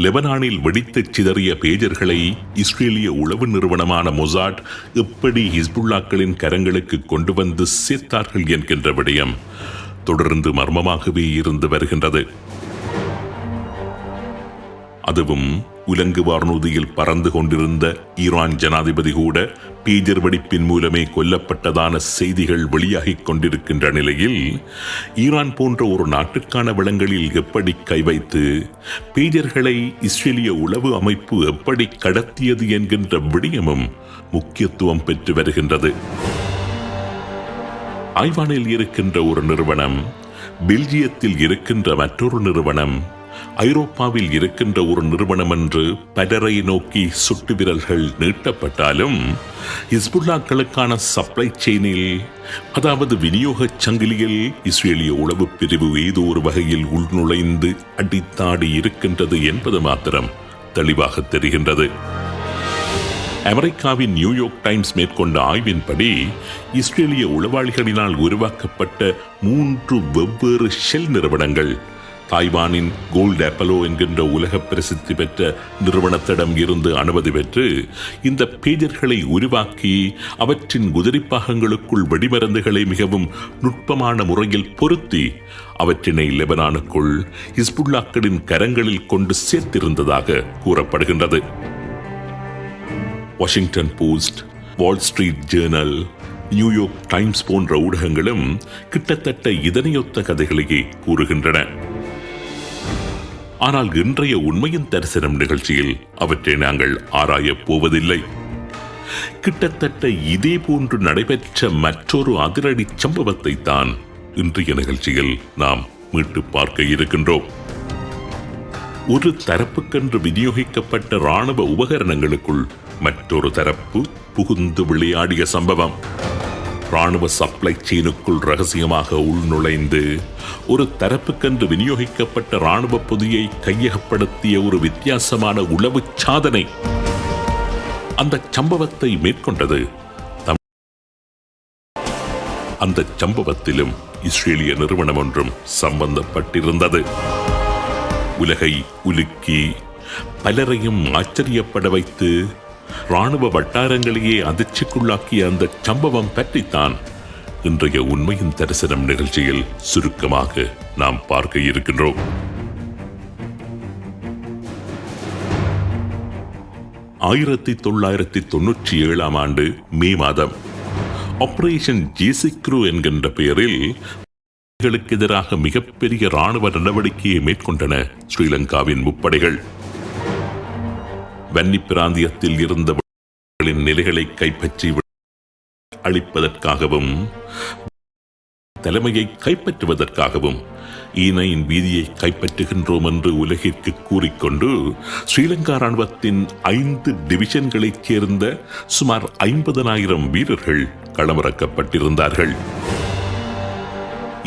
லெபனானில் வெடித்துச் சிதறிய பேஜர்களை இஸ்ரேலிய உளவு நிறுவனமான மொசாட் எப்படி ஹிஸ்புல்லாக்களின் கரங்களுக்கு கொண்டு வந்து சேர்த்தார்கள் என்கின்ற விடயம் தொடர்ந்து மர்மமாகவே இருந்து வருகின்றது. அதுவும் உலங்கு வானூர்தியில் பறந்து கொண்டிருந்த ஈரான் ஜனாதிபதி கூட பேஜர் வெடிப்பின் மூலமே கொல்லப்பட்டதான செய்திகள் வெளியாகிக் கொண்டிருக்கின்ற நிலையில் ஈரான் போன்ற ஒரு நாட்டுக்கான வளங்களில் எப்படி கை வைத்து பேஜர்களை இஸ்ரேலிய உளவு அமைப்பு எப்படி கடத்தியது என்கின்ற விடயமும் முக்கியத்துவம் பெற்று வருகின்றது. தாய்வானில் இருக்கின்ற ஒரு நிறுவனம், பெல்ஜியத்தில் இருக்கின்ற மற்றொரு நிறுவனம், ஐரோப்பாவில் இருக்கின்ற ஒரு நிறுவனம் என்று பலரை நோக்கி சுட்டு விரல்கள் நீட்டப்பட்டாலும் ஹிஸ்புல்லாக்களுக்கான சப்ளை செயினில், அதாவது விநியோக சங்கிலியில் இஸ்ரேலிய உளவு பிரிவு ஏதோ ஒரு வகையில் உள்நுழைந்து அடித்தாடி இருக்கின்றது என்பது மாத்திரம் தெளிவாக தெரிகின்றது. அமெரிக்காவின் நியூயார்க் டைம்ஸ் மேற்கொண்ட ஆய்வின்படி இஸ்ரேலிய உளவாளிகளினால் உருவாக்கப்பட்ட 3 வெவ்வேறு ஷெல் நிறுவனங்கள் தாய்வானின் கோல்ட் அப்பலோ என்கின்ற உலக பிரசித்தி பெற்ற நிறுவனத்திடம் இருந்து அனுமதி பெற்று இந்த பேஜர்களை உருவாக்கி அவற்றின் குதிரைப்பாகங்களுக்குள் வெடிமருந்துகளை மிகவும் நுட்பமான முறையில் பொருத்தி அவற்றினை லெபனானுக்குள் ஹிஸ்புல்லாக்களின் கரங்களில் கொண்டு சேர்த்திருந்ததாக கூறப்படுகின்றது. Washington post, Wall Street Journal, New York times போன்ற ஊடகங்களும் கிட்டத்தட்ட இதனையொத்த கதைகளையே கூறுகின்றன. ஆனால் இன்றைய உண்மையின் தரிசனம் நிகழ்ச்சியில் அவற்றை நாங்கள் ஆராயப் போவதில்லை. கிட்டத்தட்ட இதே போன்று நடைபெற்ற மற்றொரு அதிரடி சம்பவத்தை தான் இன்றைய நிகழ்ச்சியில் நாம் மீட்டு பார்க்க இருக்கின்றோம். ஒரு தரப்புக்கென்று விநியோகிக்கப்பட்ட இராணுவ உபகரணங்களுக்குள் மற்றொரு தரப்பு புகுந்து விளையாடிய சம்பவம். இராணுவ சப்ளை செயினுக்குள் ரகசியமாக உள்நுழைந்து ஒரு தரப்புக்கென்று விநியோகிக்கப்பட்ட இராணுவ பொதியை கையகப்படுத்திய ஒரு வித்தியாசமான உளவு சாதனை. அந்த சம்பவத்தை மேற்கொண்டது அந்த சம்பவத்திலும் இஸ்ரேலிய நிறுவனம் ஒன்றும் சம்பந்தப்பட்டிருந்தது. உலகை உலுக்கி பலரையும் ஆச்சரியப்பட வைத்து இராணுவ வட்டாரங்களையே அதிர்ச்சிக்குள்ளாக்கிய அந்த சம்பவம் பற்றித்தான் இன்றைய உண்மையின் தரிசனம் நிகழ்ச்சியில் சுருக்கமாக நாம் பார்க்க இருக்கின்றோம். 1997 ஆண்டு மே மாதம் ஆபரேஷன் ஜேசிக்ரூ என்கின்ற பெயரில் எதிராக மிகப்பெரிய இராணுவ நடவடிக்கையை மேற்கொண்டன ஸ்ரீலங்காவின் முப்படைகள். வன்னி பிராந்தியத்தில் இருந்த நிலைகளை கைப்பற்றி அளிப்பதற்காகவும் தலைமையை கைப்பற்றுவதற்காகவும் ஈனையின் வீதியை கைப்பற்றுகின்றோம் என்று உலகிற்கு கூறிக்கொண்டு ஸ்ரீலங்கா ராணுவத்தின் 5 டிவிஷன்களைச் சேர்ந்த சுமார் 50,000 வீரர்கள் களமிறக்கப்பட்டிருந்தார்கள்.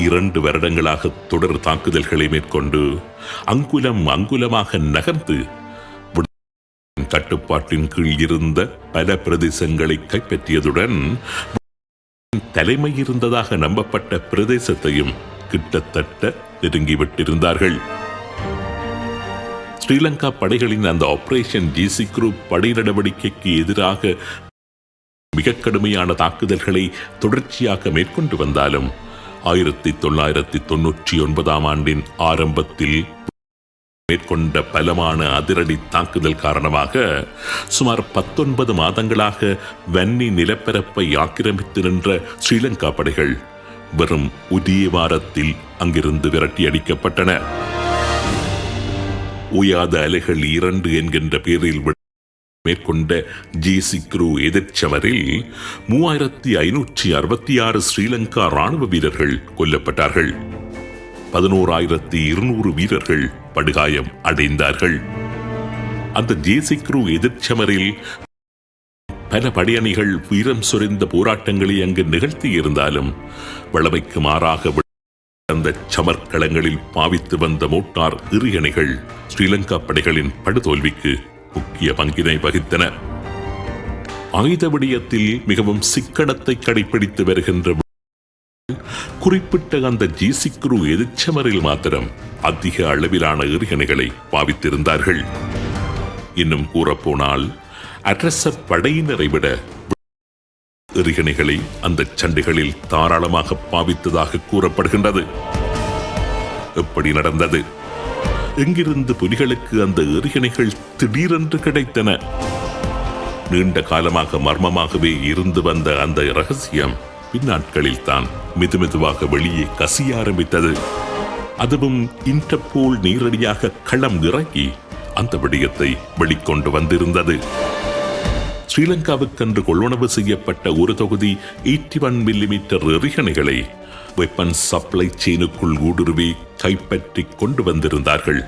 2 வருடங்களாக தொடர் தாக்குதல்களை மேற்கொண்டு அங்குலமாக நகர்ந்து கட்டுப்பாட்டின் கீழ் இருந்த பல பிரதேசங்களை கைப்பற்றியதுடன் தலைமை இருந்ததாக நம்பப்பட்ட பிரதேசத்தையும் கிட்டத்தட்ட நெருங்கிவிட்டிருந்தார்கள். ஸ்ரீலங்கா படைகளின் அந்த ஆபரேஷன் ஜேசிக்ரூ படை நடவடிக்கைக்கு எதிராக மிக கடுமையான தாக்குதல்களை தொடர்ச்சியாக மேற்கொண்டு வந்தாலும் 1999 ஆண்டின் ஆரம்பத்தில் மேற்கொண்ட பலமான அதிரடி தாக்குதல் காரணமாக சுமார் 19 மாதங்களாக வன்னி நிலப்பரப்பை ஆக்கிரமித்து நின்ற ஸ்ரீலங்கா படைகள் வெறும் ஒரே வாரத்தில் அங்கிருந்து விரட்டியடிக்கப்பட்டன. ஓயாத அலைகள் 2 என்கின்ற பெயரில் மேற்கொண்ட ஜேசிக்ரூ எதிர்ச்சமரில் 3566 ஸ்ரீலங்கா ராணுவ வீரர்கள் கொல்லப்பட்டார்கள். 11,200 வீரர்கள் படுகாயம் அடைந்தார்கள். அந்த ஜேசிக்ரூ எதிர்ச்சமரில் பல படையணிகள் வீரம் சொரிந்த போராட்டங்களை அங்கு நிகழ்த்தி இருந்தாலும் வளமைக்கு மாறாக அந்த சமர்க்களங்களில் பாவித்து வந்த மோட்டார் எறியணைகள் ஸ்ரீலங்கா படைகளின் படுதோல்விக்கு முக்கிய பங்கினை வகித்தன. ஆயுத விடயத்தில் மிகவும் சிக்கனத்தை கடைபிடித்து வருகின்ற குறிப்பிட்ட அந்த ஜீசிக்ரு எதிர்ச்சமரில் மாத்திரம் அதிக அளவிலான எறிகணைகளை பாவித்திருந்தார்கள். இன்னும் கூறப்போனால் அரச படையினரை விட எறிகணைகளை அந்த சண்டைகளில் தாராளமாக பாவித்ததாக கூறப்படுகின்றது. எப்படி நடந்தது? எங்கிருந்து புலிகளுக்கு அந்த எறிகணைகள் திடீரென்று கிடைத்தன? நீண்ட காலமாக மர்மமாகவே இருந்து வந்த அந்த ரகசியம் பின்னாட்களில் தான் மெதுமெதுவாக வெளியே கசிய ஆரம்பித்தது. அதுவும் இன்டர்போல் நேரடியாக களம் இறங்கி அந்த விடயத்தை வெளிக்கொண்டு வந்திருந்தது. ஸ்ரீலங்காவுக்கென்று கொள்வனவு செய்யப்பட்ட ஒரு தொகுதி 81 மில்லிமீட்டர் எறிகணைகளை வெப்பன் சப்ளை செயினுக்குள் ஊடுருவி கைப்பற்றி கொண்டு வந்திருந்தார்கள்.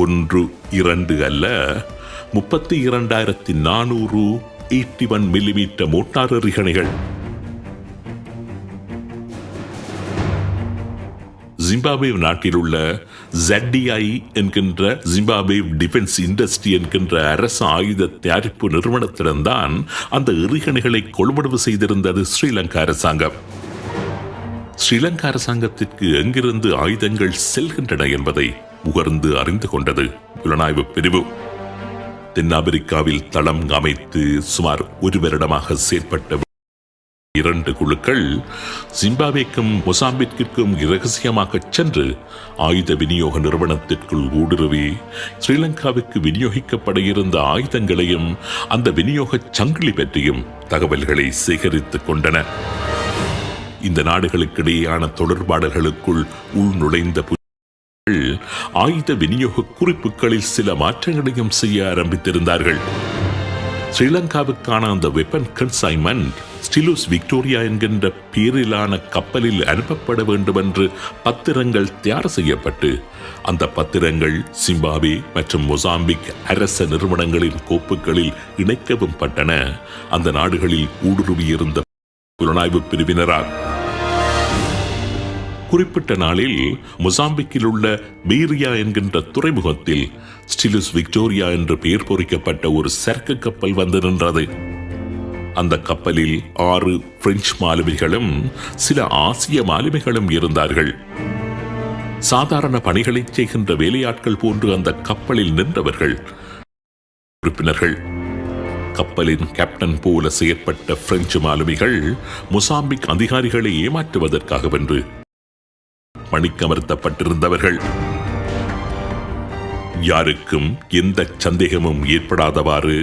1, 2 அல்ல, 32,400 81 மில்லிமீட்டர் மோட்டார் எறிகணைகள். ஜிம்பாப்வே நாட்டில் உள்ள ZDI என்கின்ற ஜிம்பாப்வே டிஃபென்ஸ் இண்டஸ்ட்ரி என்கின்ற அரசு ஆயுத தயாரிப்பு நிறுவனத்திடம்தான் அந்த எறிகணைகளை கொள்வனவு செய்திருந்தது ஸ்ரீலங்கா அரசாங்கம். ஸ்ரீலங்கா அரசாங்கத்திற்கு எங்கிருந்து ஆயுதங்கள் செல்கின்றன என்பதை உகர்ந்து அறிந்து கொண்டது புலனாய்வு பிரிவு. தென்னாப்பிரிக்காவில் தளம் அமைத்து சுமார் 1 வருடமாக செயற்பட்ட 2 குழுக்கள் ஜிம்பாப்வேக்கும் மொசாம்பிக்கிற்கும் இரகசியமாக சென்று ஆயுத விநியோக நிறுவனத்திற்குள் ஊடுருவி ஸ்ரீலங்காவுக்கு விநியோகிக்கப்பட இருந்த ஆயுதங்களையும் அந்த விநியோக சங்கிலி பற்றியும் தகவல்களை சேகரித்துக் கொண்டன. இந்த நாடுகளுக்கிடையேயான தொடர்பாடல்களுக்குள் உள் நுழைந்த ஆயுத விநியோக குறிப்புகளில் சில மாற்றங்களையும் செய்ய ஆரம்பித்திருந்தார்கள். ஸ்ரீலங்காவுக்கான அந்த வெப்பன் கன்சைன்மெண்ட் ஸ்டிலூஸ் விக்டோரியா என்கின்ற பேரிலான கப்பலில் அனுப்பப்பட வேண்டும் என்று பத்திரங்கள் தயார் செய்யப்பட்டு அந்த பத்திரங்கள் ஜிம்பாப்வே மற்றும் மொசாம்பிக் அரச நிறுவனங்களின் கோப்புகளில் இணைக்கவும் பட்டன அந்த நாடுகளில் ஊடுருவியிருந்த புலனாய்வு பிரிவினரால். குறிப்பிட்ட நாளில் மொசாம்பிக்கில் உள்ள பீரியா என்கின்ற துறைமுகத்தில் ஸ்டிலூஸ் விக்டோரியா என்று பெயர் பொறிக்கப்பட்ட ஒரு சரக்கு கப்பல் வந்து நின்றது. அந்த கப்பலில் 6 பிரெஞ்சு மாலுமிகளும் சில ஆசிய மாலுமிகளும் இருந்தார்கள். சாதாரண பணிகளை செய்கின்ற வேலையாட்கள் போன்று அந்த கப்பலில் நின்றவர்கள் உறுப்பினர்கள். கப்பலின் கேப்டன் போல செயற்பட்ட பிரெஞ்சு மாலுமிகள் மொசாம்பிக் அதிகாரிகளை ஏமாற்றுவதற்காகவென்று பணிக்கமர்த்தப்பட்டிருந்தவர்கள். யாருக்கும் எந்த சந்தேகமும் ஏற்படாதவாறு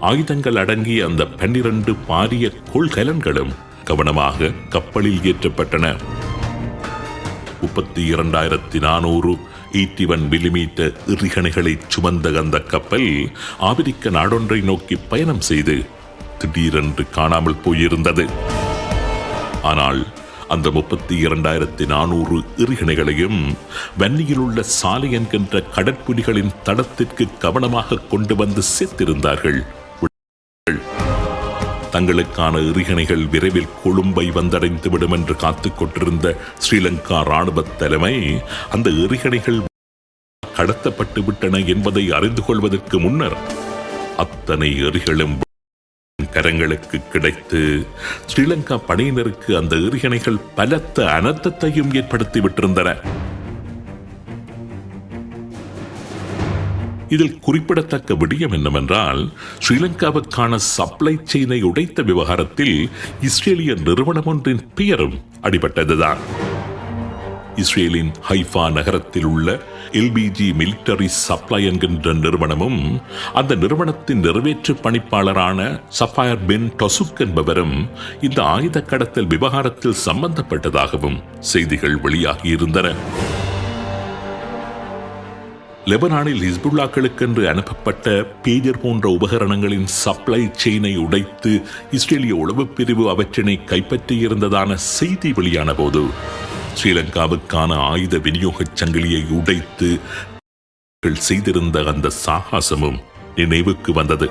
ஆயுதங்கள் அடங்கிய அந்த 12 பாரிய கொள்கலன்களும் கவனமாக கப்பலில் ஏற்றப்பட்டன. 32,400 81 மில்லிமீட்டர் எறிகணைகளை சுமந்த அந்த கப்பல் ஆப்பிரிக்க நாடொன்றை நோக்கி பயணம் செய்து திடீரென்று காணாமல் போயிருந்தது. ஆனால் அந்த 32,400 எறிகணைகளையும் வன்னியில் உள்ள சாலை என்கின்ற கடற்புலிகளின் தடத்திற்கு கவனமாக கொண்டு வந்து சேர்த்திருந்தார்கள். தங்களுக்கான எறிகணைகள் விரைவில் கொழும்பை வந்தடைந்துவிடும் என்று காத்துக் கொண்டிருந்த ஸ்ரீலங்கா ராணுவ தலைமை அந்த எறிகணைகள் கடத்தப்பட்டு விட்டன என்பதை அறிந்து கொள்வதற்கு முன்னர் அத்தனை எறிகளும் கரங்களுக்கு கிடைத்து ஸ்ரீலங்கா படையினருக்கு அந்த எறிகணைகள் பலத்த அனர்த்தத்தையும் ஏற்படுத்தி விட்டிருந்தன. இதில் குறிப்பிடத்தக்க விடயம் என்னவென்றால், ஸ்ரீலங்காவுக்கான சப்ளை செயினை உடைத்த விவகாரத்தில் இஸ்ரேலிய நிறுவனம் ஒன்றின் பெயரும் அடிபட்டதுதான். இஸ்ரேலின் ஹைஃபா நகரத்தில் உள்ள LBG மிலிட்டரி சப்ளை என்கின்ற நிறுவனமும் அந்த நிறுவனத்தின் நிறைவேற்று பணிப்பாளரான சஃபயர் பின் டொசுக் என்பவரும் இந்த ஆயுத கடத்தல் விவகாரத்தில் சம்பந்தப்பட்டதாகவும் செய்திகள் வெளியாகியிருந்தன. லெபனானில் ஹிஸ்புல்லாக்களுக்கென்று அனுப்பப்பட்ட பேஜர் போன்ற உபகரணங்களின் சப்ளை செயினை உடைத்து இஸ்ரேலிய உளவுப் பிரிவு அவற்றினை கைப்பற்றியிருந்ததான செய்தி வெளியான போது ஸ்ரீலங்காவுக்கான ஆயுத விநியோக சங்கிலியை உடைத்து செய்திருந்த அந்த சாகசமும் நினைவுக்கு வந்தது.